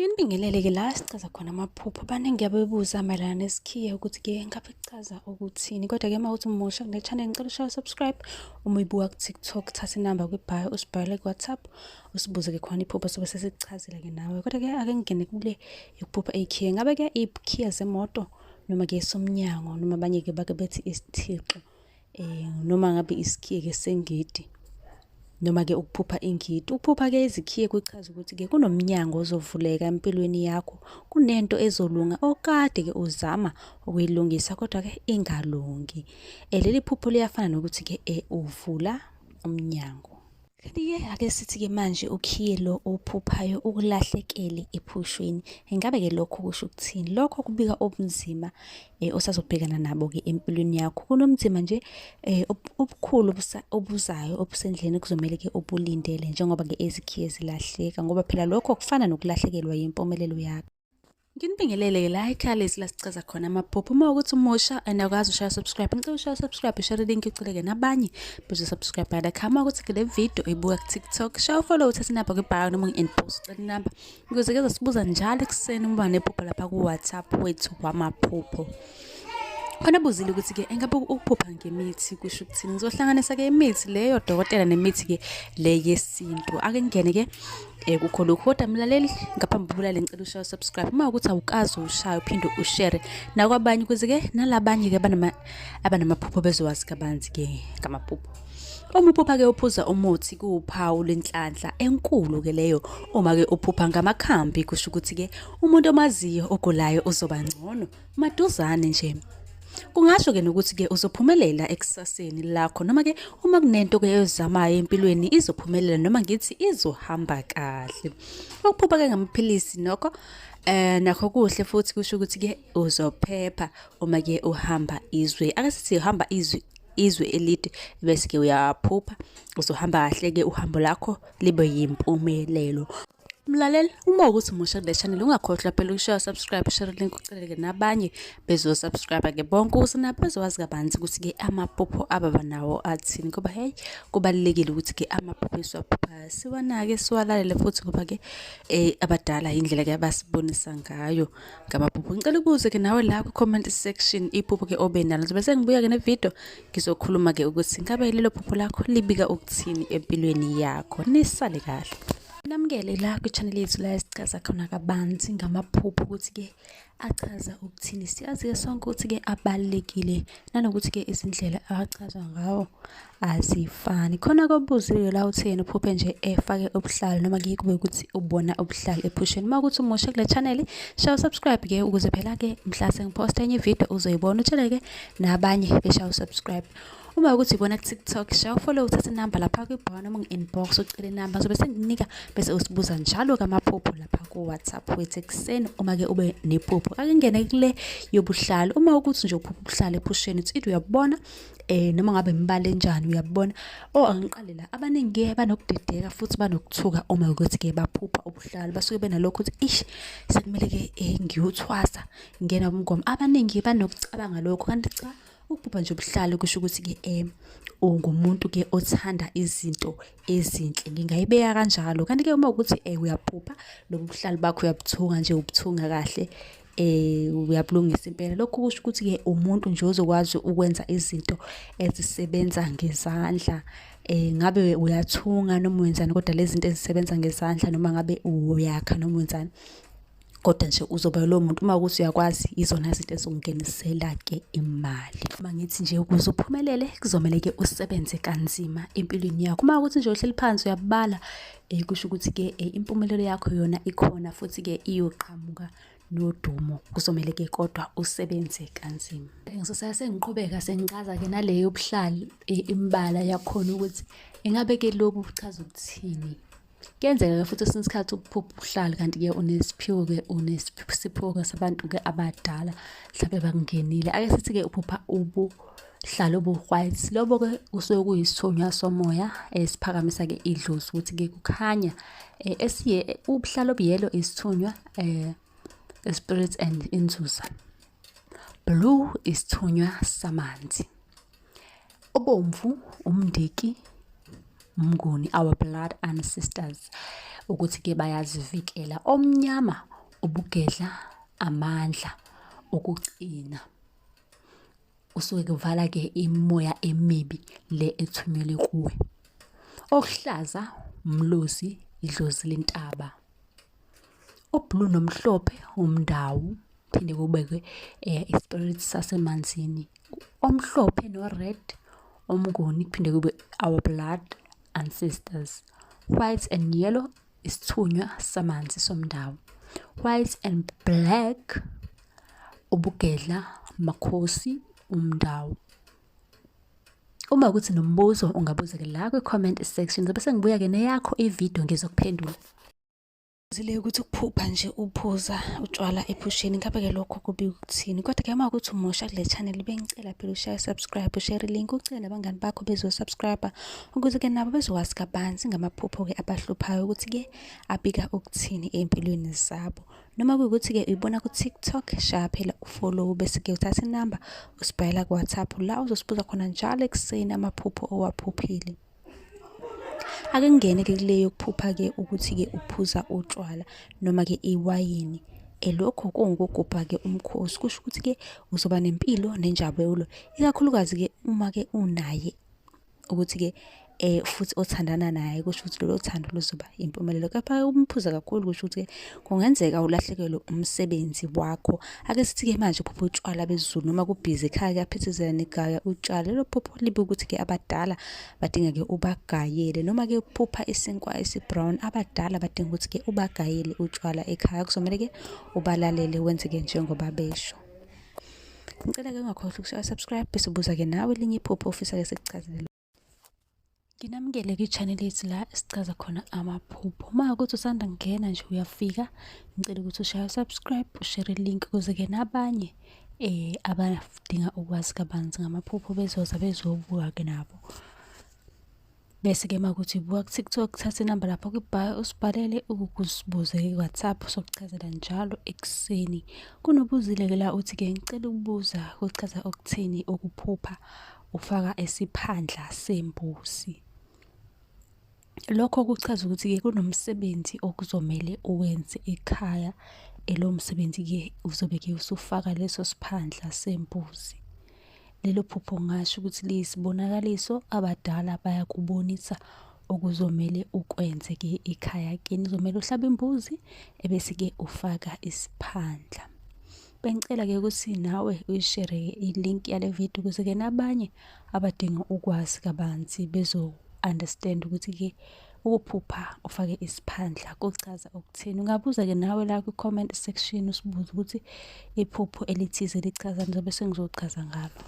Nginibingelele-ke la sichaza khona amaphupho. Abaningi abebuza mayelana nesikhiye ukuthi-ke ngabe kuchaza ukuthini. Kodwa-ke uma uthi umusha kule channel ngicela ushaya subscribe. Uma uyibuka ku-TikTok thatha inamba kwibhayo usibhalele ku-WhatsApp. Usibuze-ke khona iphupho sobe sesichazela-ke nawe. Kodwa-ke ake ngingene kule yokuphupha iy'khiye. Ngabe-ke iy'khiye zemoto noma-ke somnyango noma abanye-ke bake bethi isithixo. Noma ngabe isikhiye-ke sengidi. Noma-ke ukuphupha ingidi. Ukuphupha-ke izikhiye kuchaza ukuthi-ke kunomnyango ozovuleka empilweni yakho. Kunento ezolunga okade-ke uzama ukuyilungisa kodwa-ke ingalungi. Leli phupho liyafana nokuthi-ke uvula umnyango. Kanti-ke ake sithi-ke manje ukhiye lo ophuphayo ukulahlekele ephushweni. Ingabe-ke lokho kusho ukuthini? Lokho kubika obunzima osazobhekana nabo-ke empilweni yakho. Kunomzima nje obukhulu obuzayo obusendleni kuzomele-ke ubulindele njengoba-ke izikhiye zilahleka ngoba phela lokho kufana nokulahlekelwa yimpumelelo yakho. Nginibingelele la ekhaya lesi la sichaza khona amaphupho. Uma ukuthi umusha and awukazi ushaya subscribe, ngicela ushaya subscribe, share link uceleke nabanye bezosubscribe la. Khama ukuthi ke le video ibuka ku-TikTok, shaya follow uthathe inamba kwibhayo noma ngi-inbox ucela inamba ukuze-ke uzosibuza njalo ekuseni uma nephupho lapha ku-WhatsApp wethu wamaphupho. Khona buzile ukuthi-ke engabe ukuphupha ngemithi kusho ukuthini. Ngizohlanganisa-ke imithi leyo dokotela nemithi-ke le yesintu. Ake ngene-ke kukho lokhu kodwa mlaleli ngaphambi kokubulala ngicela ushaya subscribe. Uma ukuthi awukazi ushaya uphinde ushare nakwabanye ukuze-ke nalabanye-ke abanamaphupho bezowazi kabanzi-ke ngamaphupho. Uma uphupha-ke uphuza umuthi kuwuphawu lwenhlanhla enkulu-ke leyo. Uma-ke uphupha ngamakhambi kusho ukuthi-ke umuntu omaziyo ogulayo uzoba ngcono maduzane nje. Kungasho-ke nokuthi-ke uzophumelela ekusaseni lakho noma-ke uma kunento-ke ezamayo empilweni izophumelela noma ngithi izohamba kahle. Ukuphupha-ke ngamaphilisi nokho nakho kuhle futhi kusho ukuthi-ke uzophepha uma-ke uhamba izwe. Ake sithi uhamba izwe elide bese-ke uyaphupha uzohamba kahle-ke uhambo lakho libe yimpumelelo. Mlaleli uma ukuthi umusha kule channel ungakhohlwa phela ukushaya subscribe, share link uceleke nabanye bezosubscribe-ke bonke ukuze nabo bezowazi kabanzi ukuthi-ke amaphupho ababa nawo athini ngoba hey kubalulekile ukuthi-ke amaphupho esiwaphuphayo siwanake siwalalele futhi ngoba-ke abadala indlela-ke abasibonisa ngayo ngamaphupho. Ngicela ukubuze-ke nawe la ku-comment section iphupho-ke obe nalo zobe sengibuya-ke nevideo ngizokhuluma-ke ukuthi ngabe lelo phupho lakho libika ukuthini empilweni yakho. Nisale kahle. Namukele la kwi-channel yethu la esichaza khona kabanzi ngamaphupho ukuthi-ke achaza ukuthini. Siyazi-ke sonke ukuthi-ke abalulekile nanokuthi-ke izindlela achazwa ngawo azifani. Khona kobuziwe la utheni uphuphe nje efake ubuhlalo noma-ke kube ukuthi ubona ubuhlalo ephusheni. Uma ukuthi umusha kule channel shaya subscribe-ke ukuze phela-ke mhla sengiphosta enye ivideo uzoyibona utsheleke nabanye beshaya subscribe. Uma ukuthi ibona ku-TikTok shaya follow uthathe inamba lapha kwibhayo noma ngi-inbox ucela inamba sobe senginika bese usibuza njalo ngamaphupho lapha ku-WhatsApp wethu ekuseni uma-ke ube nephupho. Ake ngene kule yobuhlalo. Uma ukuthi nje uphupha ubuhlalo ephusheni uthi uyabona noma ngabe imbala enjani uyabona. Angiqale la abaningi banokudideka futhi banokuthuka uma ukuthi-ke baphupha ubuhlalo basuke benalokho ukuthi ish sekumele-ke ngiyothwasa ngena umgomo. Abaningi banokucabanga lokho kanti cha ukuphupha nje ubuhlalo kusho ukuthi-ke ungumuntu-ke othanda izinto ezinhle. Ngingayibeka kanjalo. Kanti-ke uma ukuthi uyaphupha lobu buhlalo bakho uyabuthunga nje ubuthunga kahle uyabulungisa impela. Lokho kusho ukuthi-ke umuntu nje ozokwazi ukwenza izinto ezisebenza ngezandla. Ngabe uyathunga noma wenzani kodwa lezi zinto ezisebenza ngezandla noma ngabe uyakha noma wenzani kodwa nje uzoba lo muntu. Uma ukuthi uyakwazi izona zinto ezokungenisela-ke imali. Uma ngithi nje ukuze uphumelele kuzomele-ke usebenze kanzima empilweni yakho. Uma ukuthi nje uhleli phansi uyabala kusho ukuthi-ke impumelelo yakho yona ikhona futhi-ke iyoqhamuka nodumo. Kuzomele-ke kodwa usebenze kanzima. Ngizosaya sengiqhubeka sengichaza-ke naleyo buhlalo imbala yakhona ukuthi ingabe-ke lobu buchaza ukuthini. Kuyenzeka-ke futhi esinye isikhathi ukuphupha ubuhlalo kanti-ke unesiphiwo-ke unesiphiwo sabantu-ke abadala mhlawumbe bakungenile. Ake sithi-ke uphupha ubuhlalo obu-white. Lobo-ke kusuke kuyisithunywa somoya esiphakamisa-ke idlozi ukuthi-ke kukhanya ubuhlalo obuyelo isithunywa spirit and inzuza. Blue isithunywa samanzi. Obomvu umndiki umnguni, our blood ancestors ukuthi-ke bayazivikela. Omnyama ubugedla, amandla, ukugcina. Usuke kuvala-ke imimoya emibi le ethunyelwe kuwe. Okuhlaza, umlozi, idlozi lentaba. Ublue nomhlophe, umndawu, phinde kubekwe ispirit sasemanzini. Omhlophe no-red, umnguni, kuphinde kube our blood ancestors. White and yellow, isithunywa samanzi somndawo. White and black, ubugedla, makhosi, umndawo. Uma ukuthi nombuzo ungabuza-ke la kwi-comment section, zobe sengibuya-ke neyakho ividiyo ngizokuphendula. Zile ukuthi ukuphupha nje uphuza utshwala ephusheni ngabe-ke lokho kubi ukuthini, kodwa-ke uma ukuthi umusha kule channel bengicela phela ushare, subscribe, ushare link, ucele nabangani bakho bezosubscribe ukuze-ke nabo bezokwazi kabanzi ngamaphupho-ke abahluphayo ukuthi-ke abika ukuthini ey'mpilweni zabo. Noma kuyukuthi-ke uyibona ku-TikTok, shaya phela ufollow bese-ke uthatha inamba usibhalela ku-WhatsApp la uzosibuza khona njalo ekuseni amaphupho owaphuphile. Ake ngingene-ke kule yokuphupha-ke ukuthi-ke uphuza utshwala noma-ke iwayini. Lokho kungukugubha-ke umkhosi, kusho ukuthi-ke uzoba nempilo nenjabulo, ikakhulukazi-ke uma-ke unaye ukuthi-ke futhi othandana naye, kusho ukuthi lolo thando luzoba impumelelo. Kepha umphuza kakhulu kusho ukuthi-ke kungenzeka ulahlekelwe umsebenzi wakho. Ake sithi-ke manje uphupha utshwala bezulu noma kubhizi ekhaya kuyaphithizela negaya utshwala. Lelo phupho libe ukuthi-ke abadala badinga-ke ubagayele, noma-ke uphupha isinkwa esi-brown, abadala badinga ukuthi-ke ubagayele utshwala ekhaya. Kuzomele-ke ubalalele wenze-ke njengoba besho. Ngicela-ke ungakhohlwa ukushaya subscribe bese ubuza-ke nawe elinye iphupho ofisa-ke sikuchazele. Nginamukele kwi-channel yethu la esichaza khona amaphupho. Uma ukuthi usanda kungena nje uyafika, ngicela ukuthi ushaya subscribe, ushare link ukuze-ke nabanye abadinga ukwazi kabanzi ngamaphupho bezoza bezobuka-ke nabo. Bese-ke uma ukuthi ubuka ku-TikTok, thatha inamba lapho kwibhayo usibhalele ukusibuze ku-WhatsApp sokuchazela njalo ekuseni. Kunobuzile-ke la uthi-ke ngicela ukubuza ukuchaza okuthini ukuphupha ufaka esiphandla sembuzi. Lokho kuchaza ukuthi-ke kunomsebenzi okuzomele uwenze ekhaya. Lo msebenzi-ke uzobe-ke usufaka leso siphandla sembuzi. Lelo phupho ngasho ukuthi liyisibonakaliso, abadala bayakubonisa okuzomele ukwenze-ke ekhaya kini. Kuzomele uhlabe imbuzi ebese-ke ufaka isiphandla. Bengicela-ke ukuthi nawe uyishare i-link yale video ukuze-ke nabanye abadinga ukwazi kabanzi bezo-understand ukuthi-ke ukuphupha ufake isiphandla kuchaza ukuthini. Ungabuza-ke nawe la kwi-comment section usibuze ukuthi iphupho elithize lichazani, zobe sengizochaza ngalo.